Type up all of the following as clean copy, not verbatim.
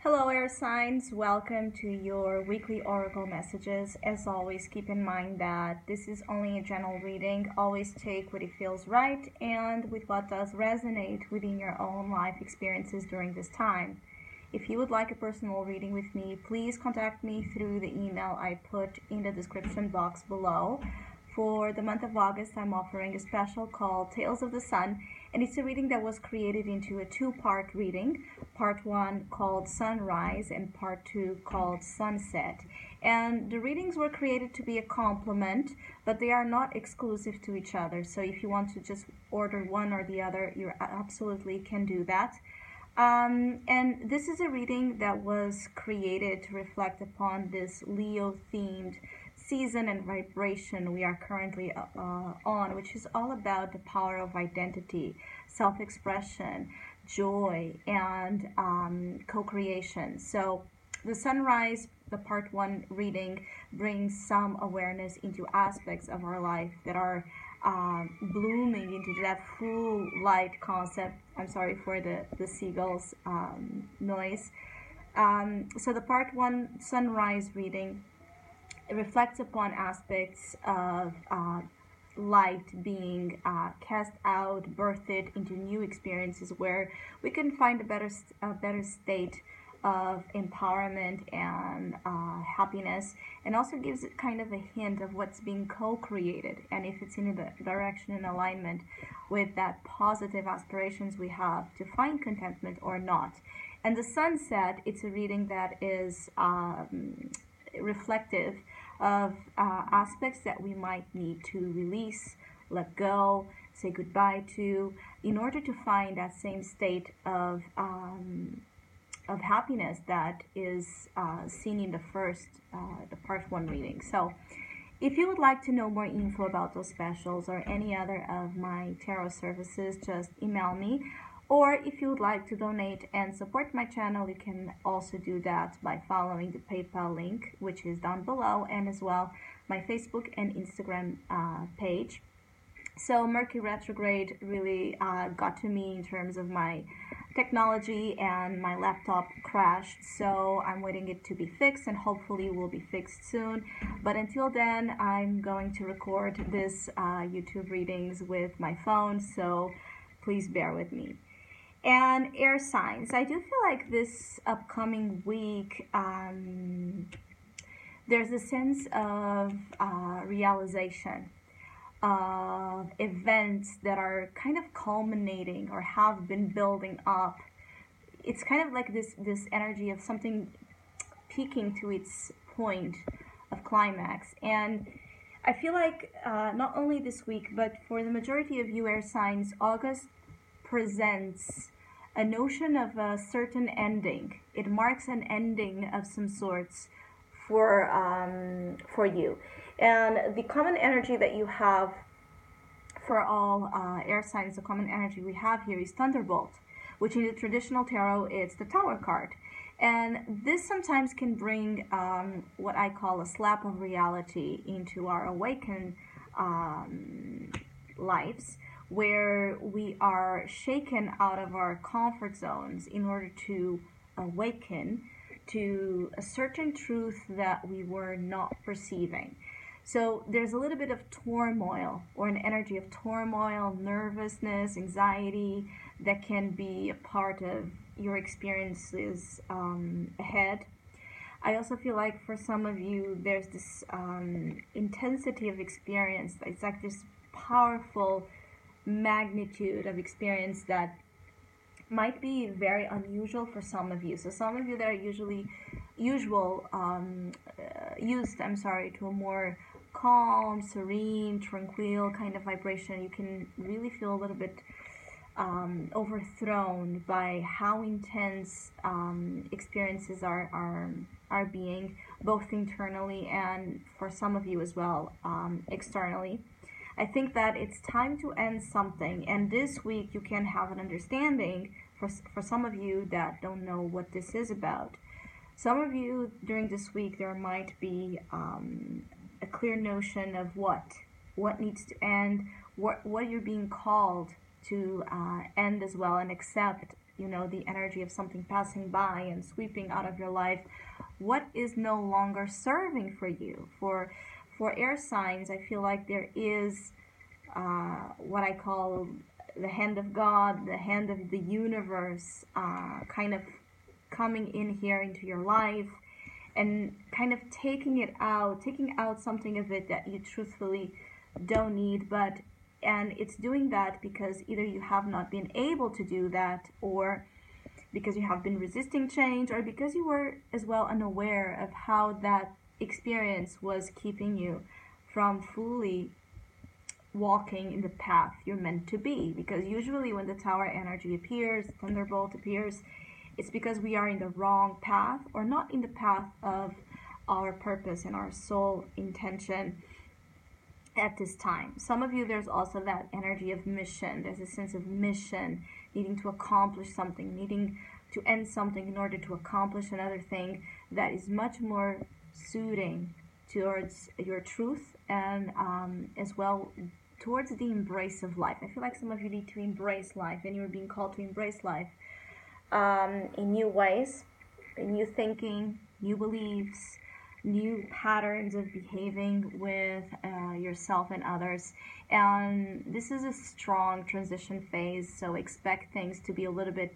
Hello, air signs. Welcome to your weekly oracle messages. As always, keep in mind that this is only a general reading. Always take what it feels right and with what does resonate within your own life experiences during this time. If you would like a personal reading with me, please contact me through the email I put in the description box below. For the month of August, I'm offering a special called Tales of the Sun, and it's a reading that was created into a two-part reading. Part 1 called Sunrise and Part 2 called Sunset. And the readings were created to be a complement, but they are not exclusive to each other. So if you want to just order one or the other, you absolutely can do that. And this is a reading that was created to reflect upon this Leo-themed season and vibration we are currently on, which is all about the power of identity, self-expression, joy, and co-creation. So the sunrise, the part 1 reading, brings some awareness into aspects of our life that are blooming into that full light concept. I'm sorry for the seagulls noise. So the part 1 sunrise reading, it reflects upon aspects of light being cast out, birthed into new experiences where we can find a better state of empowerment and happiness, and also gives it kind of a hint of what's being co-created and if it's in a direction and alignment with that positive aspirations we have to find contentment or not. And the sunset, it's a reading that is reflective of aspects that we might need to release, let go, say goodbye to, in order to find that same state of happiness that is seen in the part 1 reading. So if you would like to know more info about those specials or any other of my tarot services, just email me. Or if you would like to donate and support my channel, you can also do that by following the PayPal link, which is down below, and as well my Facebook and Instagram page. So Mercury retrograde really got to me in terms of my technology, and my laptop crashed, so I'm waiting it to be fixed, and hopefully will be fixed soon. But until then, I'm going to record this YouTube readings with my phone, so please bear with me. And air signs, I do feel like this upcoming week there's a sense of realization of events that are kind of culminating or have been building up. It's kind of like this energy of something peaking to its point of climax. And I feel like not only this week, but for the majority of you air signs, August presents a notion of a certain ending. It marks an ending of some sorts for you. And the common energy that you have for all air signs, the common energy we have here is Thunderbolt, which in the traditional tarot, it's the Tower card. And this sometimes can bring what I call a slap of reality into our awakened lives, where we are shaken out of our comfort zones in order to awaken to a certain truth that we were not perceiving. So there's a little bit of turmoil, or an energy of turmoil, nervousness, anxiety that can be a part of your experiences ahead. I also feel like for some of you, there's this intensity of experience. It's like this powerful magnitude of experience that might be very unusual for some of you. So some of you that are used to a more calm, serene, tranquil kind of vibration, you can really feel a little bit overthrown by how intense experiences are being, both internally and for some of you as well externally. I think that it's time to end something, and this week you can have an understanding for some of you that don't know what this is about. Some of you during this week, there might be a clear notion of what needs to end, what you're being called to end as well, and accept the energy of something passing by and sweeping out of your life. What is no longer serving for you? For air signs, I feel like there is what I call the hand of God, the hand of the universe, kind of coming in here into your life and kind of taking out something of it that you truthfully don't need, and it's doing that because either you have not been able to do that, or because you have been resisting change, or because you were as well unaware of how that experience was keeping you from fully walking in the path you're meant to be. Because usually when the tower energy appears, thunderbolt appears, it's because we are in the wrong path, or not in the path of our purpose and our soul intention at this time. Some of you, there's also that energy of mission. There's a sense of mission, needing to accomplish something, needing to end something in order to accomplish another thing that is much more suiting towards your truth, and as well towards the embrace of life. I feel like some of you need to embrace life, and you're being called to embrace life in new ways, in new thinking, new beliefs, new patterns of behaving with yourself and others. And this is a strong transition phase, so expect things to be a little bit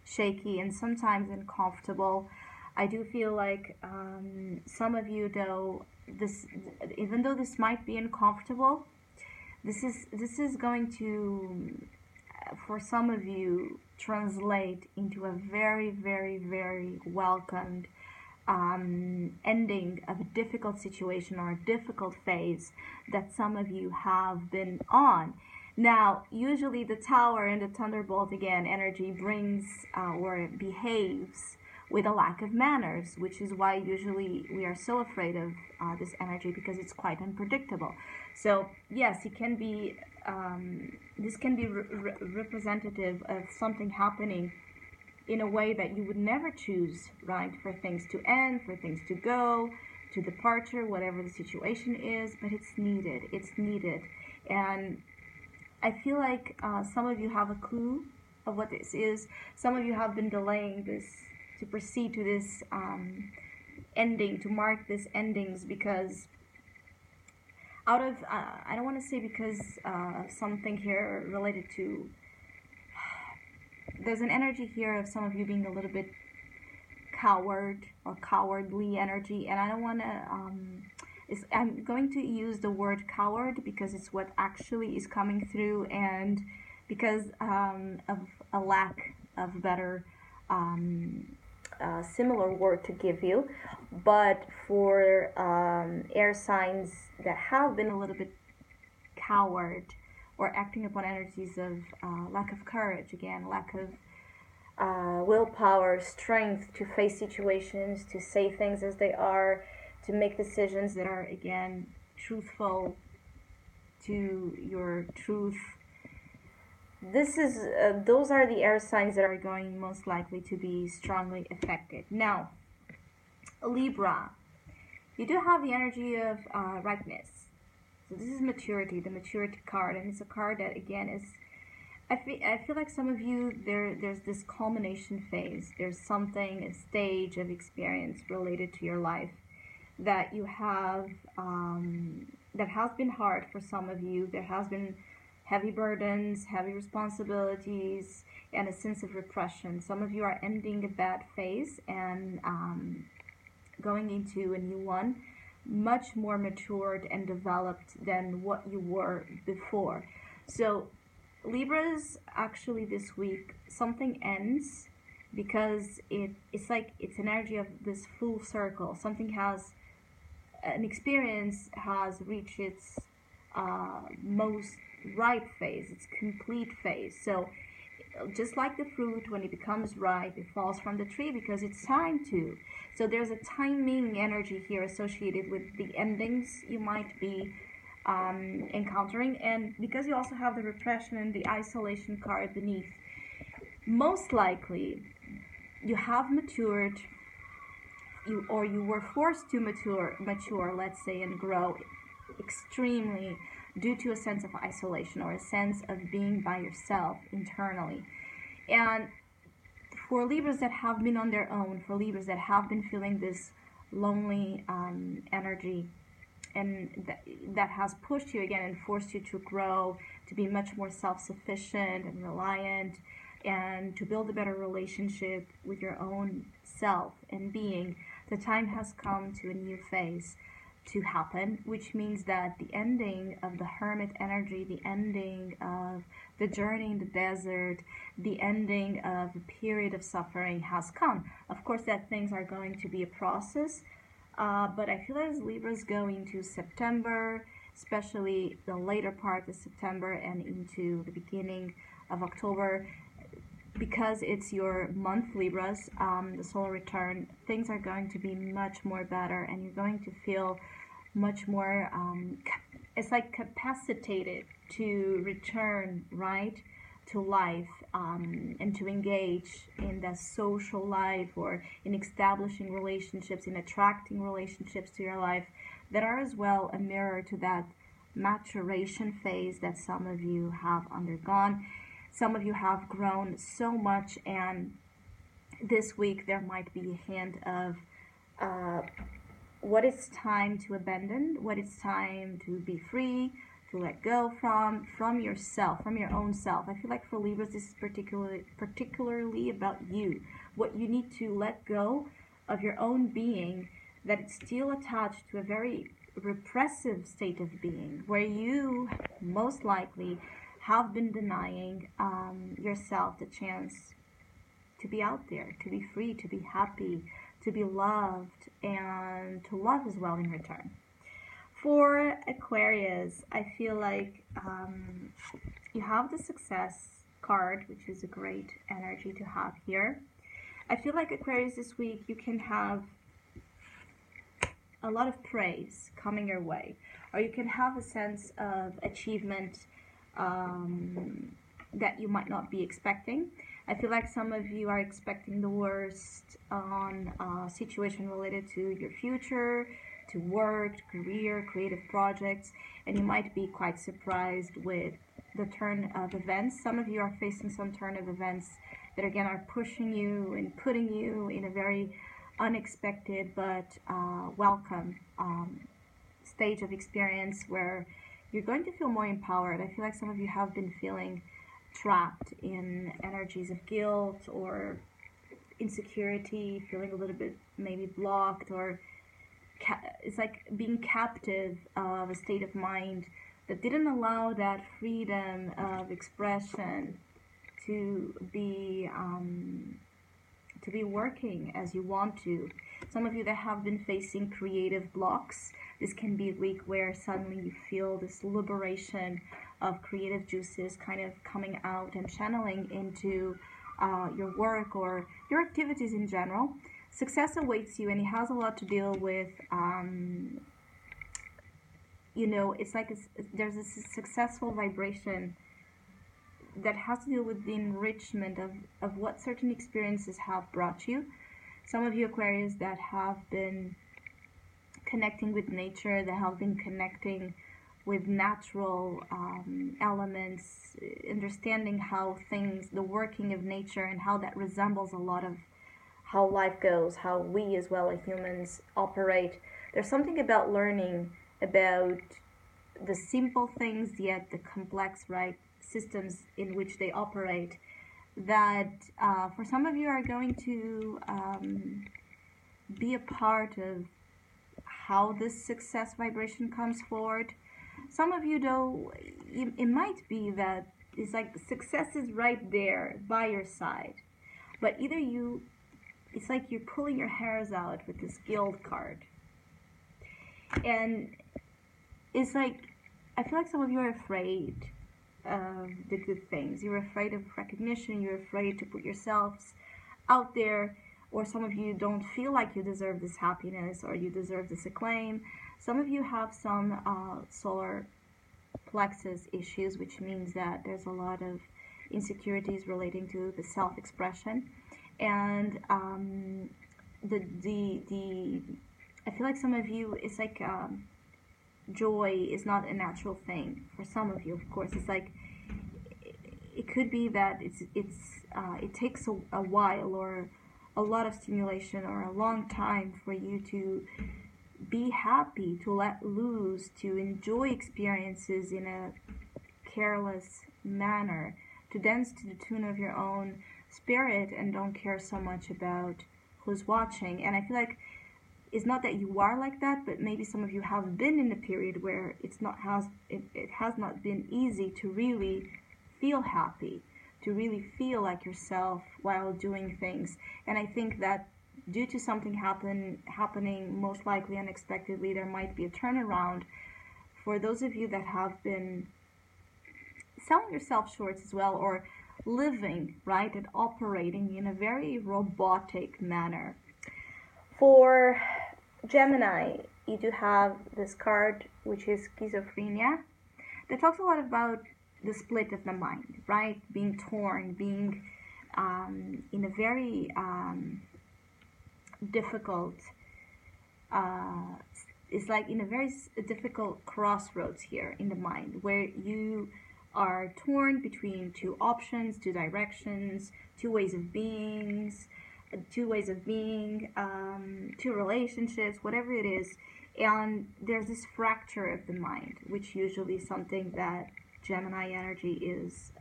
shaky and sometimes uncomfortable. I do feel like some of you, though, even though this might be uncomfortable, this is going to, for some of you, translate into a very, very, very welcomed ending of a difficult situation or a difficult phase that some of you have been on. Now, usually the tower and the thunderbolt, again, energy brings or behaves with a lack of manners, which is why usually we are so afraid of this energy, because it's quite unpredictable. So yes, it can be this can be representative of something happening in a way that you would never choose, right? For things to end, for things to go, to departure, whatever the situation is, but it's needed. It's needed. And I feel like some of you have a clue of what this is. Some of you have been delaying this to proceed to this ending, to mark this endings, because out of, I don't want to say because something here related to, there's an energy here of some of you being a little bit coward or cowardly energy, and I don't want to, I'm going to use the word coward because it's what actually is coming through, and because of a lack of better similar word to give you. But for air signs that have been a little bit coward, or acting upon energies of lack of courage, again, lack of willpower, strength to face situations, to say things as they are, to make decisions that are, again, truthful to your truth. This is those are the air signs that are going most likely to be strongly affected. Now, Libra, you do have the energy of ripeness. So this is maturity, the maturity card, and it's a card that, again, is, I feel like some of you, there's this culmination phase. There's something, a stage of experience related to your life that you have, that has been hard for some of you. There has been heavy burdens, heavy responsibilities, and a sense of repression. Some of you are ending a bad phase and going into a new one, much more matured and developed than what you were before. So Libras, actually this week, something ends because it's like it's an energy of this full circle. Something has, an experience has reached its most ripe phase, its complete phase. So just like the fruit, when it becomes ripe, it falls from the tree because it's time to. So there's a timing energy here associated with the endings you might be encountering, and because you also have the repression and the isolation card beneath, most likely you have matured, you were forced to mature, let's say, and grow extremely due to a sense of isolation or a sense of being by yourself internally. And for Libras that have been on their own, for Libras that have been feeling this lonely energy, and that has pushed you again and forced you to grow, to be much more self-sufficient and reliant, and to build a better relationship with your own self and being, the time has come to a new phase to happen, which means that the ending of the hermit energy, the ending of the journey in the desert, the ending of a period of suffering has come. Of course, that things are going to be a process, but I feel as Libra's go into September, especially the later part of September and into the beginning of October, because it's your month, Libras, the solar return, things are going to be much more better, and you're going to feel much more, it's like capacitated to return, right, to life, and to engage in the social life, or in establishing relationships, in attracting relationships to your life that are as well a mirror to that maturation phase that some of you have undergone. Some of you have grown so much, and this week there might be a hint of what it's time to abandon, what it's time to be free, to let go from yourself, from your own self. I feel like for Libras, this is particularly about you, what you need to let go of your own being, that it's still attached to a very repressive state of being, where you most likely have been denying yourself the chance to be out there, to be free, to be happy, to be loved, and to love as well in return. For Aquarius, I feel like you have the success card, which is a great energy to have here. I feel like Aquarius this week, you can have a lot of praise coming your way, or you can have a sense of achievement that you might not be expecting. I feel like some of you are expecting the worst on a situation related to your future, to work, career, creative projects, and you might be quite surprised with the turn of events. Some of you are facing some turn of events that again are pushing you and putting you in a very unexpected but welcome stage of experience, where you're going to feel more empowered. I feel like some of you have been feeling trapped in energies of guilt or insecurity, feeling a little bit maybe blocked, or it's like being captive of a state of mind that didn't allow that freedom of expression to be working as you want to. Some of you that have been facing creative blocks, this can be a week where suddenly you feel this liberation of creative juices kind of coming out and channeling into your work or your activities in general. Success awaits you, and it has a lot to deal with, it's like there's a successful vibration that has to do with the enrichment of what certain experiences have brought you. Some of you Aquarius that have been connecting with nature, that have been connecting with natural elements, understanding how things, the working of nature, and how that resembles a lot of how life goes, how we as well as humans operate. There's something about learning about the simple things, yet the complex, right, systems in which they operate, that for some of you are going to be a part of how this success vibration comes forward. Some of you, though, it might be that it's like success is right there by your side, but either it's like you're pulling your hairs out with this guild card, and it's like I feel like some of you are afraid of the good things. You're afraid of recognition. You're afraid to put yourselves out there, or some of you don't feel like you deserve this happiness or you deserve this acclaim. Some of you have some solar plexus issues, which means that there's a lot of insecurities relating to the self-expression, and I feel like some of you, it's like joy is not a natural thing. For some of you, of course, it's like it could be that it takes a while or a lot of stimulation or a long time for you to be happy, to let loose, to enjoy experiences in a careless manner, to dance to the tune of your own spirit and don't care so much about who's watching. And I feel like it's not that you are like that, but maybe some of you have been in a period where it has not been easy to really feel happy, to really feel like yourself while doing things. And I think that due to something happening most likely unexpectedly, there might be a turnaround for those of you that have been selling yourself short as well, or living, right, and operating in a very robotic manner. For Gemini, you do have this card, which is schizophrenia, that talks a lot about the split of the mind, right? Being torn, being in a very difficult, it's like in a very difficult crossroads here in the mind, where you are torn between two options, two directions, two ways of being, two relationships, whatever it is. And there's this fracture of the mind, which usually is something that Gemini energy is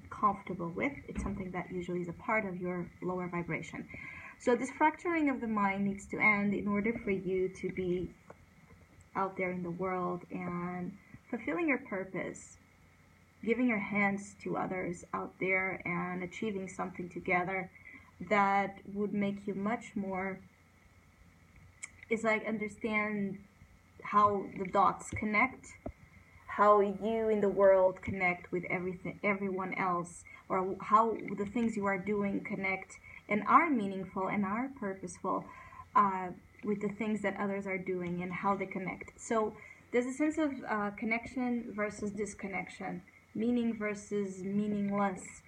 comfortable with. It's something that usually is a part of your lower vibration. So this fracturing of the mind needs to end in order for you to be out there in the world and fulfilling your purpose, giving your hands to others out there and achieving something together that would make you much more, it's like, understand how the dots connect, how you in the world connect with everyone else, or how the things you are doing connect and are meaningful and are purposeful with the things that others are doing and how they connect. So there's a sense of connection versus disconnection, meaning versus meaningless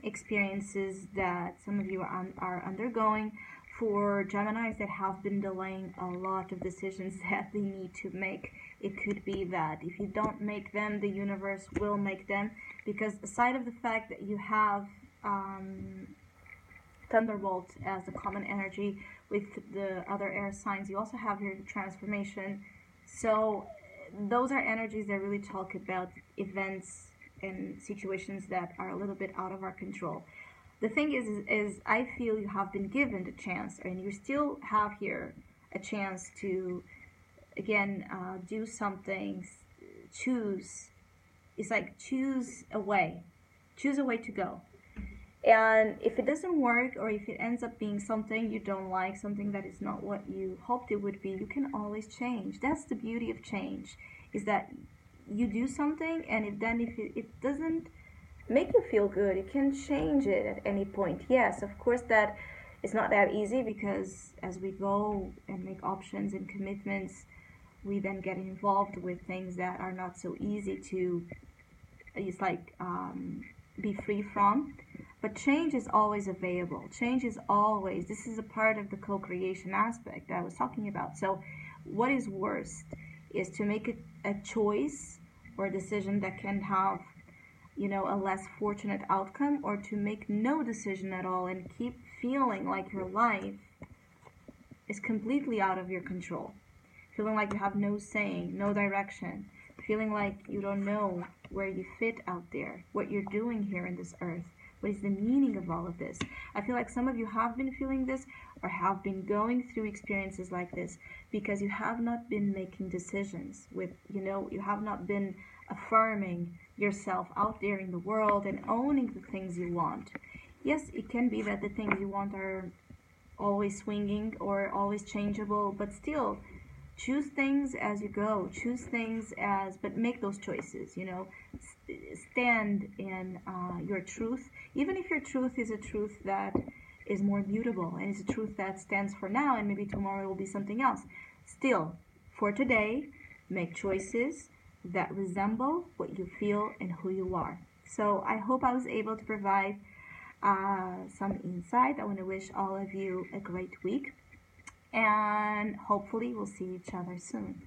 experiences that some of you are undergoing. For Geminis that have been delaying a lot of decisions that they need to make, it could be that if you don't make them, the universe will make them, because aside of the fact that you have Thunderbolt as a common energy with the other air signs, you also have here the transformation. So those are energies that really talk about events and situations that are a little bit out of our control. The thing is I feel you have been given the chance, and you still have here a chance to, again, do something, choose. It's like choose a way to go. And if it doesn't work, or if it ends up being something you don't like, something that is not what you hoped it would be, you can always change. That's the beauty of change, is that you do something, and if it doesn't make you feel good, you can change it at any point. Yes, of course that it's not that easy, because as we go and make options and commitments, we then get involved with things that are not so easy to, it's like, be free from. But change is always available. Change is always, this is a part of the co-creation aspect that I was talking about. So what is worst is to make a choice or a decision that can have, a less fortunate outcome, or to make no decision at all and keep feeling like your life is completely out of your control, feeling like you have no saying, no direction, feeling like you don't know where you fit out there, what you're doing here in this earth, what is the meaning of all of this. I feel like some of you have been feeling this, or have been going through experiences like this, because you have not been making decisions with, you have not been affirming yourself out there in the world and owning the things you want. Yes, it can be that the things you want are always swinging or always changeable, but still choose things as you go, but make those choices, stand in your truth, even if your truth is a truth that is more mutable, and it's a truth that stands for now, and maybe tomorrow will be something else. Still, for today, make choices that resemble what you feel and who you are. So I hope I was able to provide some insight. I want to wish all of you a great week, and hopefully we'll see each other soon.